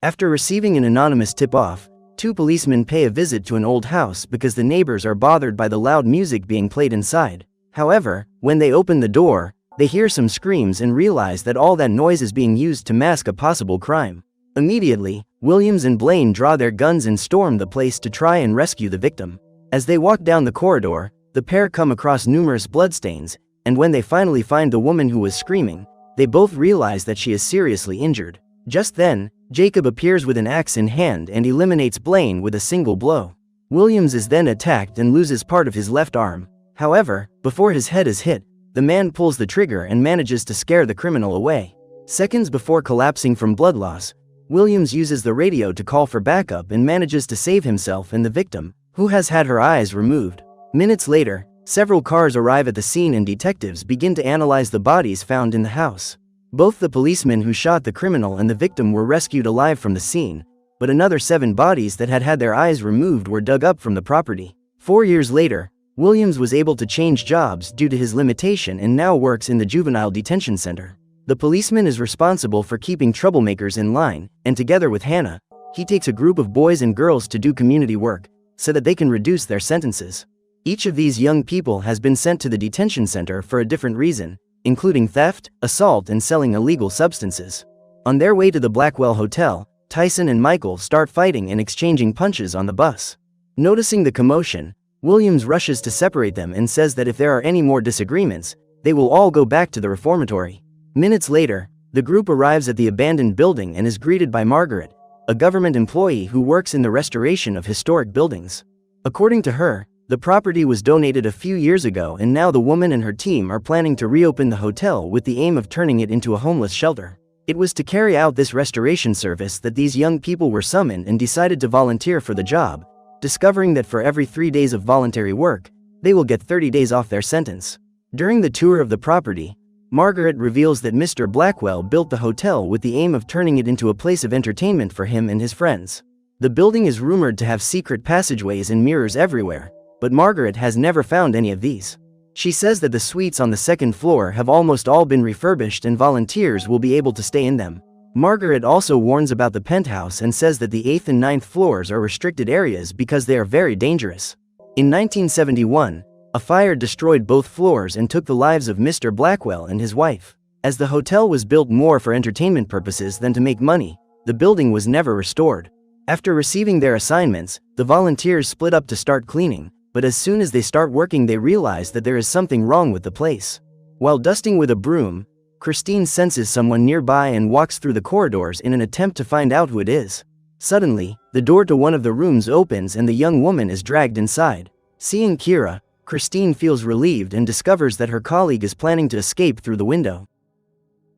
After receiving an anonymous tip-off, two policemen pay a visit to an old house because the neighbors are bothered by the loud music being played inside. However, when they open the door, they hear some screams and realize that all that noise is being used to mask a possible crime. Immediately, Williams and Blaine draw their guns and storm the place to try and rescue the victim. As they walk down the corridor, the pair come across numerous bloodstains, and when they finally find the woman who was screaming, they both realize that she is seriously injured. Just then, Jacob appears with an axe in hand and eliminates Blaine with a single blow. Williams is then attacked and loses part of his left arm. However, before his head is hit, the man pulls the trigger and manages to scare the criminal away. Seconds before collapsing from blood loss, Williams uses the radio to call for backup and manages to save himself and the victim, who has had her eyes removed. Minutes later, several cars arrive at the scene and detectives begin to analyze the bodies found in the house. Both the policemen who shot the criminal and the victim were rescued alive from the scene, but another 7 bodies that had had their eyes removed were dug up from the property. 4 years later, Williams was able to change jobs due to his limitation and now works in the juvenile detention center. The policeman is responsible for keeping troublemakers in line, and together with Hannah, he takes a group of boys and girls to do community work, so that they can reduce their sentences. Each of these young people has been sent to the detention center for a different reason, including theft, assault, and selling illegal substances. On their way to the Blackwell Hotel, Tyson and Michael start fighting and exchanging punches on the bus. Noticing the commotion, Williams rushes to separate them and says that if there are any more disagreements, they will all go back to the reformatory. Minutes later, the group arrives at the abandoned building and is greeted by Margaret, a government employee who works in the restoration of historic buildings. According to her, the property was donated a few years ago and now the woman and her team are planning to reopen the hotel with the aim of turning it into a homeless shelter. It was to carry out this restoration service that these young people were summoned and decided to volunteer for the job, discovering that for every 3 days of voluntary work, they will get 30 days off their sentence. During the tour of the property, Margaret reveals that Mr. Blackwell built the hotel with the aim of turning it into a place of entertainment for him and his friends. The building is rumored to have secret passageways and mirrors everywhere, but Margaret has never found any of these. She says that the suites on the 2nd floor have almost all been refurbished and volunteers will be able to stay in them. Margaret also warns about the penthouse and says that the 8th and 9th floors are restricted areas because they are very dangerous. In 1971, a fire destroyed both floors and took the lives of Mr. Blackwell and his wife. As the hotel was built more for entertainment purposes than to make money, the building was never restored. After receiving their assignments, the volunteers split up to start cleaning, but as soon as they start working they realize that there is something wrong with the place. While dusting with a broom, Christine senses someone nearby and walks through the corridors in an attempt to find out who it is. Suddenly, the door to one of the rooms opens and the young woman is dragged inside. Seeing Kira, Christine feels relieved and discovers that her colleague is planning to escape through the window.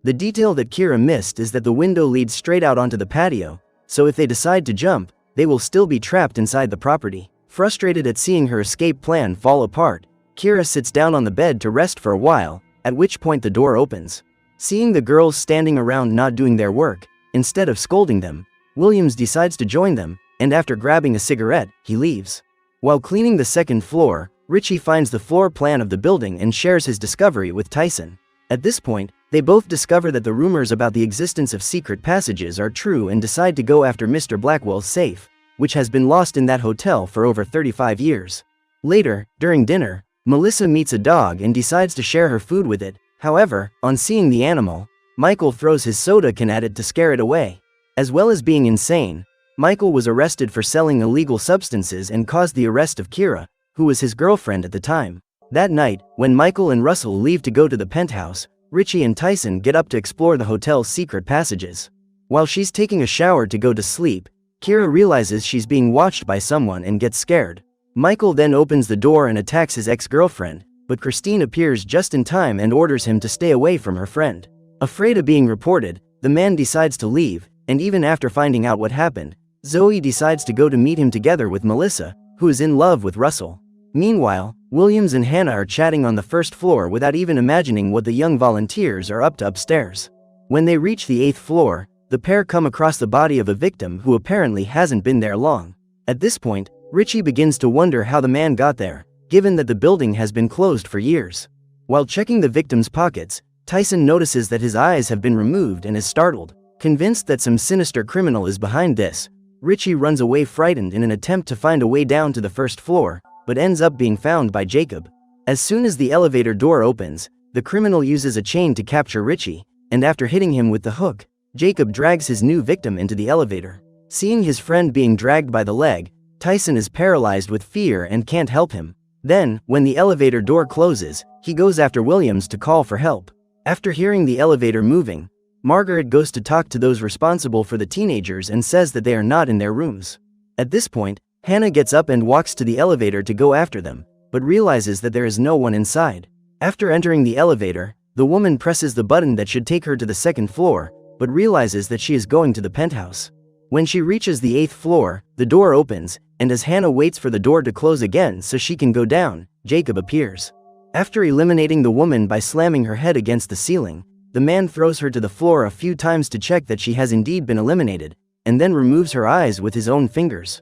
The detail that Kira missed is that the window leads straight out onto the patio, so if they decide to jump, they will still be trapped inside the property. Frustrated at seeing her escape plan fall apart, Kira sits down on the bed to rest for a while, at which point the door opens. Seeing the girls standing around not doing their work, instead of scolding them, Williams decides to join them, and after grabbing a cigarette, he leaves. While cleaning the 2nd floor, Richie finds the floor plan of the building and shares his discovery with Tyson. At this point, they both discover that the rumors about the existence of secret passages are true and decide to go after Mr. Blackwell's safe, which has been lost in that hotel for over 35 years. Later, during dinner, Melissa meets a dog and decides to share her food with it. However, on seeing the animal, Michael throws his soda can at it to scare it away. As well as being insane, Michael was arrested for selling illegal substances and caused the arrest of Kira, who was his girlfriend at the time. That night, when Michael and Russell leave to go to the penthouse, Richie and Tyson get up to explore the hotel's secret passages. While she's taking a shower to go to sleep, Kira realizes she's being watched by someone and gets scared. Michael then opens the door and attacks his ex-girlfriend, but Christine appears just in time and orders him to stay away from her friend. Afraid of being reported, the man decides to leave, and even after finding out what happened, Zoe decides to go to meet him together with Melissa, who is in love with Russell. Meanwhile, Williams and Hannah are chatting on the 1st floor without even imagining what the young volunteers are up to upstairs. When they reach the 8th floor, the pair come across the body of a victim who apparently hasn't been there long. At this point, Richie begins to wonder how the man got there, given that the building has been closed for years. While checking the victim's pockets, Tyson notices that his eyes have been removed and is startled. Convinced that some sinister criminal is behind this, Richie runs away frightened in an attempt to find a way down to the first floor, but ends up being found by Jacob. As soon as the elevator door opens, the criminal uses a chain to capture Richie, and after hitting him with the hook, Jacob drags his new victim into the elevator. Seeing his friend being dragged by the leg, Tyson is paralyzed with fear and can't help him. Then, when the elevator door closes, he goes after Williams to call for help. After hearing the elevator moving, Margaret goes to talk to those responsible for the teenagers and says that they are not in their rooms. At this point, Hannah gets up and walks to the elevator to go after them, but realizes that there is no one inside. After entering the elevator, the woman presses the button that should take her to the second floor, but realizes that she is going to the penthouse. When she reaches the 8th floor, the door opens, and as Hannah waits for the door to close again so she can go down, Jacob appears. After eliminating the woman by slamming her head against the ceiling, the man throws her to the floor a few times to check that she has indeed been eliminated, and then removes her eyes with his own fingers.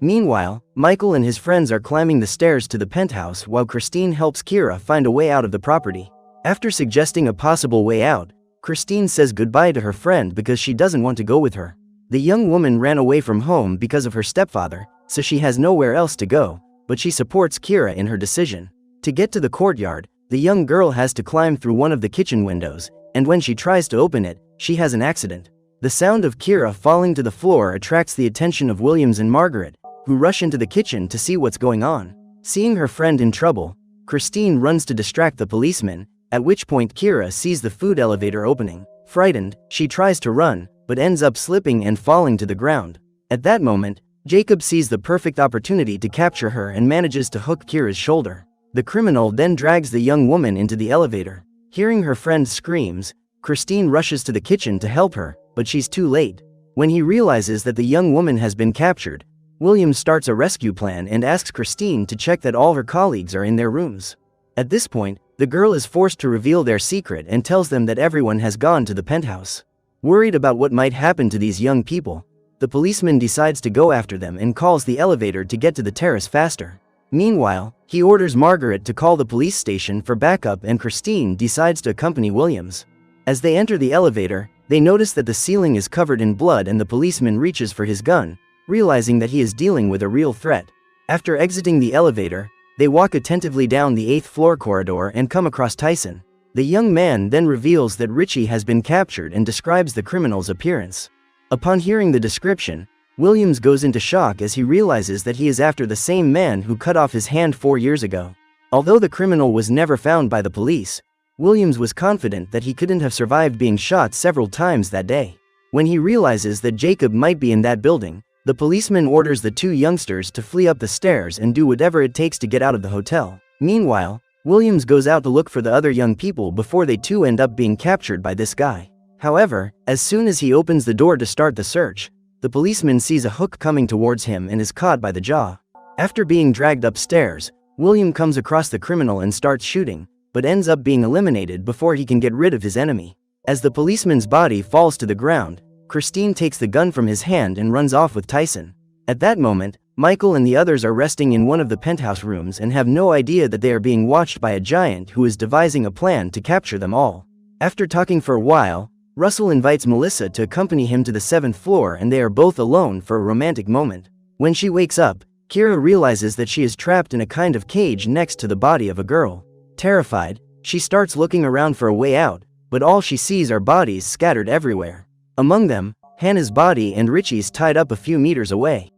Meanwhile, Michael and his friends are climbing the stairs to the penthouse while Christine helps Kira find a way out of the property. After suggesting a possible way out, Christine says goodbye to her friend because she doesn't want to go with her. The young woman ran away from home because of her stepfather, so she has nowhere else to go, but she supports Kira in her decision. To get to the courtyard, the young girl has to climb through one of the kitchen windows, and when she tries to open it, she has an accident. The sound of Kira falling to the floor attracts the attention of Williams and Margaret, who rush into the kitchen to see what's going on. Seeing her friend in trouble, Christine runs to distract the policeman, at which point Kira sees the food elevator opening. Frightened, she tries to run, but ends up slipping and falling to the ground. At that moment, Jacob sees the perfect opportunity to capture her and manages to hook Kira's shoulder. The criminal then drags the young woman into the elevator. Hearing her friend's screams, Christine rushes to the kitchen to help her, but she's too late. When he realizes that the young woman has been captured, William starts a rescue plan and asks Christine to check that all her colleagues are in their rooms. At this point, the girl is forced to reveal their secret and tells them that everyone has gone to the penthouse. Worried about what might happen to these young people, the policeman decides to go after them and calls the elevator to get to the terrace faster. Meanwhile, he orders Margaret to call the police station for backup and Christine decides to accompany Williams. As they enter the elevator, they notice that the ceiling is covered in blood and the policeman reaches for his gun, realizing that he is dealing with a real threat. After exiting the elevator, they walk attentively down the 8th floor corridor and come across Tyson. The young man then reveals that Richie has been captured and describes the criminal's appearance. Upon hearing the description, Williams goes into shock as he realizes that he is after the same man who cut off his hand 4 years ago. Although the criminal was never found by the police, Williams was confident that he couldn't have survived being shot several times that day. When he realizes that Jacob might be in that building, the policeman orders the two youngsters to flee up the stairs and do whatever it takes to get out of the hotel. Meanwhile, Williams goes out to look for the other young people before they too end up being captured by this guy. However, as soon as he opens the door to start the search, the policeman sees a hook coming towards him and is caught by the jaw. After being dragged upstairs, William comes across the criminal and starts shooting, but ends up being eliminated before he can get rid of his enemy. As the policeman's body falls to the ground, Christine takes the gun from his hand and runs off with Tyson. At that moment, Michael and the others are resting in one of the penthouse rooms and have no idea that they are being watched by a giant who is devising a plan to capture them all. After talking for a while, Russell invites Melissa to accompany him to the 7th floor and they are both alone for a romantic moment. When she wakes up, Kira realizes that she is trapped in a kind of cage next to the body of a girl. Terrified, she starts looking around for a way out, but all she sees are bodies scattered everywhere. Among them, Hannah's body and Richie's tied up a few meters away.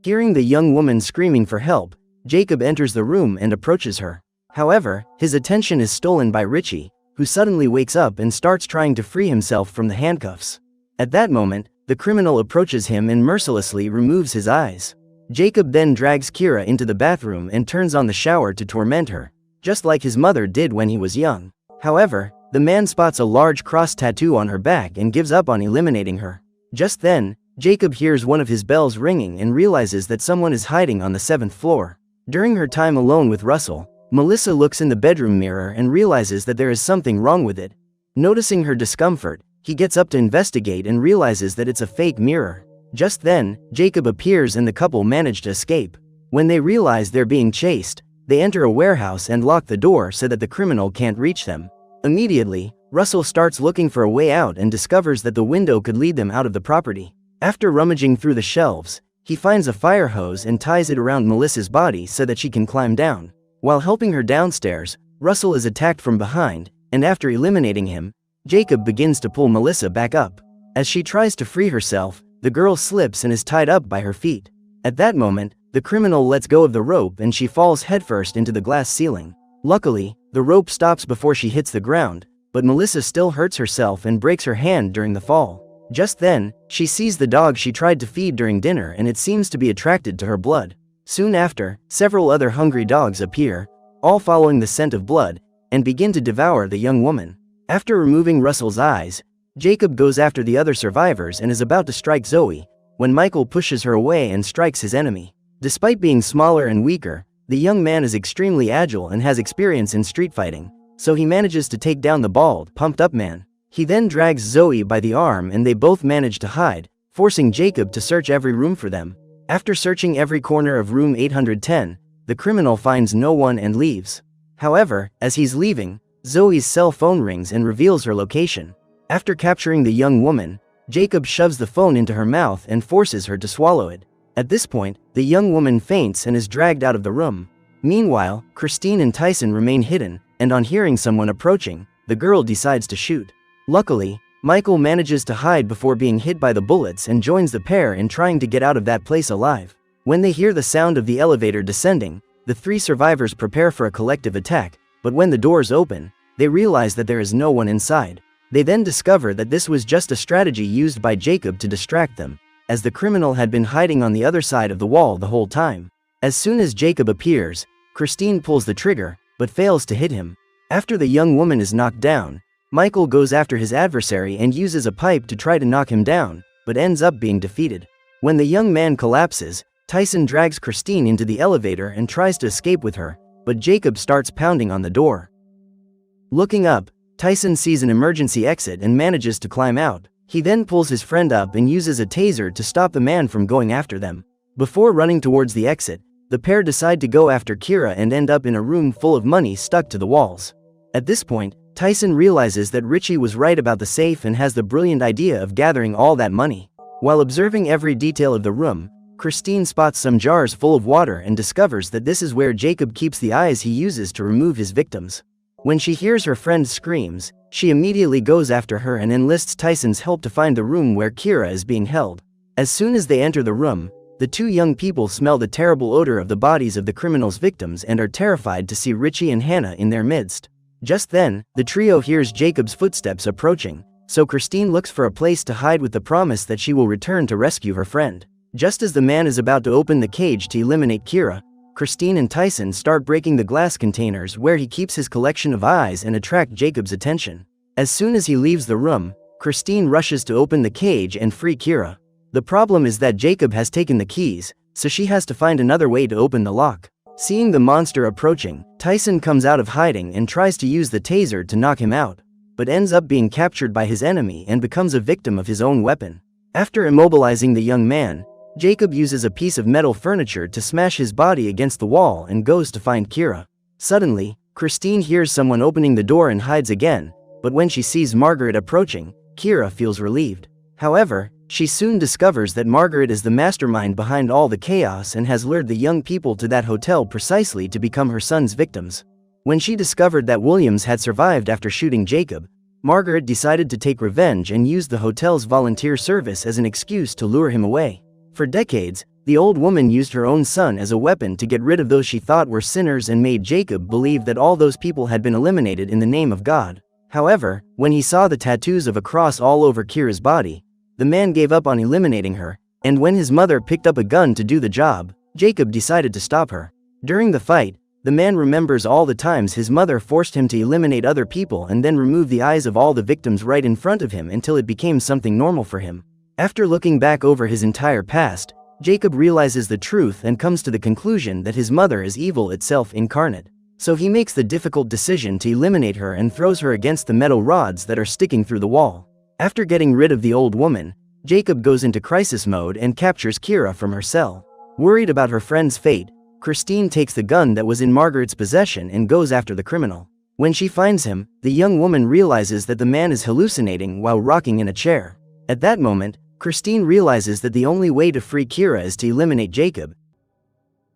Hearing the young woman screaming for help, Jacob enters the room and approaches her. However, his attention is stolen by Richie, who suddenly wakes up and starts trying to free himself from the handcuffs. At that moment, the criminal approaches him and mercilessly removes his eyes. Jacob then drags Kira into the bathroom and turns on the shower to torment her, just like his mother did when he was young. However, the man spots a large cross tattoo on her back and gives up on eliminating her. Just then, Jacob hears one of his bells ringing and realizes that someone is hiding on the 7th floor. During her time alone with Russell, Melissa looks in the bedroom mirror and realizes that there is something wrong with it. Noticing her discomfort, he gets up to investigate and realizes that it's a fake mirror. Just then, Jacob appears and the couple manage to escape. When they realize they're being chased, they enter a warehouse and lock the door so that the criminal can't reach them. Immediately, Russell starts looking for a way out and discovers that the window could lead them out of the property. After rummaging through the shelves, he finds a fire hose and ties it around Melissa's body so that she can climb down. While helping her downstairs, Russell is attacked from behind, and after eliminating him, Jacob begins to pull Melissa back up. As she tries to free herself, the girl slips and is tied up by her feet. At that moment, the criminal lets go of the rope and she falls headfirst into the glass ceiling. Luckily, the rope stops before she hits the ground, but Melissa still hurts herself and breaks her hand during the fall. Just then, she sees the dog she tried to feed during dinner and it seems to be attracted to her blood. Soon after, several other hungry dogs appear, all following the scent of blood, and begin to devour the young woman. After removing Russell's eyes, Jacob goes after the other survivors and is about to strike Zoe, when Michael pushes her away and strikes his enemy. Despite being smaller and weaker, the young man is extremely agile and has experience in street fighting, so he manages to take down the bald, pumped-up man. He then drags Zoe by the arm and they both manage to hide, forcing Jacob to search every room for them. After searching every corner of room 810, the criminal finds no one and leaves. However, as he's leaving, Zoe's cell phone rings and reveals her location. After capturing the young woman, Jacob shoves the phone into her mouth and forces her to swallow it. At this point, the young woman faints and is dragged out of the room. Meanwhile, Christine and Tyson remain hidden, and on hearing someone approaching, the girl decides to shoot. Luckily, Michael manages to hide before being hit by the bullets and joins the pair in trying to get out of that place alive. When they hear the sound of the elevator descending, the three survivors prepare for a collective attack, but when the doors open, they realize that there is no one inside. They then discover that this was just a strategy used by Jacob to distract them, as the criminal had been hiding on the other side of the wall the whole time. As soon as Jacob appears, Christine pulls the trigger, but fails to hit him. After the young woman is knocked down, Michael goes after his adversary and uses a pipe to try to knock him down, but ends up being defeated. When the young man collapses, Tyson drags Christine into the elevator and tries to escape with her, but Jacob starts pounding on the door. Looking up, Tyson sees an emergency exit and manages to climb out. He then pulls his friend up and uses a taser to stop the man from going after them. Before running towards the exit, the pair decide to go after Kira and end up in a room full of money stuck to the walls. At this point, Tyson realizes that Richie was right about the safe and has the brilliant idea of gathering all that money. While observing every detail of the room, Christine spots some jars full of water and discovers that this is where Jacob keeps the eyes he uses to remove his victims. When she hears her friend screams, she immediately goes after her and enlists Tyson's help to find the room where Kira is being held. As soon as they enter the room, the two young people smell the terrible odor of the bodies of the criminal's victims and are terrified to see Richie and Hannah in their midst. Just then, the trio hears Jacob's footsteps approaching, so Christine looks for a place to hide with the promise that she will return to rescue her friend. Just as the man is about to open the cage to eliminate Kira, Christine and Tyson start breaking the glass containers where he keeps his collection of eyes and attract Jacob's attention. As soon as he leaves the room, Christine rushes to open the cage and free Kira. The problem is that Jacob has taken the keys, so she has to find another way to open the lock. Seeing the monster approaching, Tyson comes out of hiding and tries to use the taser to knock him out, but ends up being captured by his enemy and becomes a victim of his own weapon. After immobilizing the young man, Jacob uses a piece of metal furniture to smash his body against the wall and goes to find Kira. Suddenly, Christine hears someone opening the door and hides again, but when she sees Margaret approaching, Kira feels relieved. However, she soon discovers that Margaret is the mastermind behind all the chaos and has lured the young people to that hotel precisely to become her son's victims. When she discovered that Williams had survived after shooting Jacob, Margaret decided to take revenge and used the hotel's volunteer service as an excuse to lure him away. For decades, the old woman used her own son as a weapon to get rid of those she thought were sinners and made Jacob believe that all those people had been eliminated in the name of God. However, when he saw the tattoos of a cross all over Kira's body, the man gave up on eliminating her, and when his mother picked up a gun to do the job, Jacob decided to stop her. During the fight, the man remembers all the times his mother forced him to eliminate other people and then remove the eyes of all the victims right in front of him until it became something normal for him. After looking back over his entire past, Jacob realizes the truth and comes to the conclusion that his mother is evil itself incarnate. So he makes the difficult decision to eliminate her and throws her against the metal rods that are sticking through the wall. After getting rid of the old woman, Jacob goes into crisis mode and captures Kira from her cell. Worried about her friend's fate, Christine takes the gun that was in Margaret's possession and goes after the criminal. When she finds him, the young woman realizes that the man is hallucinating while rocking in a chair. At that moment, Christine realizes that the only way to free Kira is to eliminate Jacob.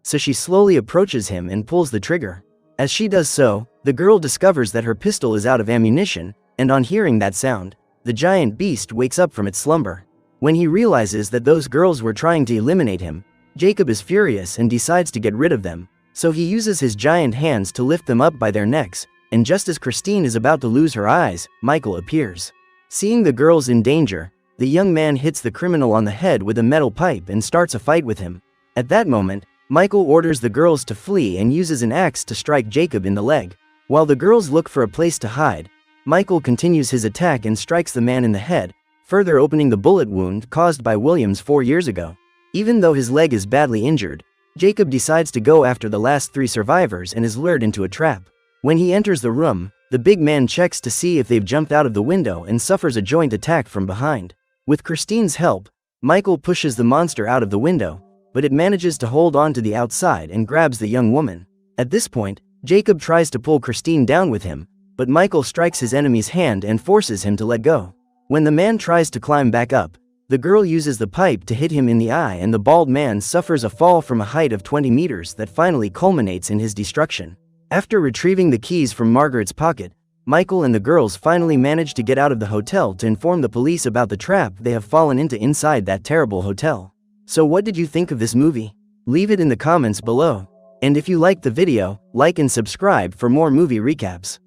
So she slowly approaches him and pulls the trigger. As she does so, the girl discovers that her pistol is out of ammunition, and on hearing that sound, the giant beast wakes up from its slumber. When he realizes that those girls were trying to eliminate him, Jacob is furious and decides to get rid of them. So he uses his giant hands to lift them up by their necks, and just as Christine is about to lose her eyes, Michael appears. Seeing the girls in danger, the young man hits the criminal on the head with a metal pipe and starts a fight with him. At that moment, Michael orders the girls to flee and uses an axe to strike Jacob in the leg. While the girls look for a place to hide, Michael continues his attack and strikes the man in the head, further opening the bullet wound caused by Williams 4 years ago. Even though his leg is badly injured, Jacob decides to go after the last 3 survivors and is lured into a trap. When he enters the room, the big man checks to see if they've jumped out of the window and suffers a joint attack from behind. With Christine's help, Michael pushes the monster out of the window, but it manages to hold on to the outside and grabs the young woman. At this point, Jacob tries to pull Christine down with him, but Michael strikes his enemy's hand and forces him to let go. When the man tries to climb back up, the girl uses the pipe to hit him in the eye and the bald man suffers a fall from a height of 20 meters that finally culminates in his destruction. After retrieving the keys from Margaret's pocket, Michael and the girls finally manage to get out of the hotel to inform the police about the trap they have fallen into inside that terrible hotel. So what did you think of this movie? Leave it in the comments below. And if you liked the video, like and subscribe for more movie recaps.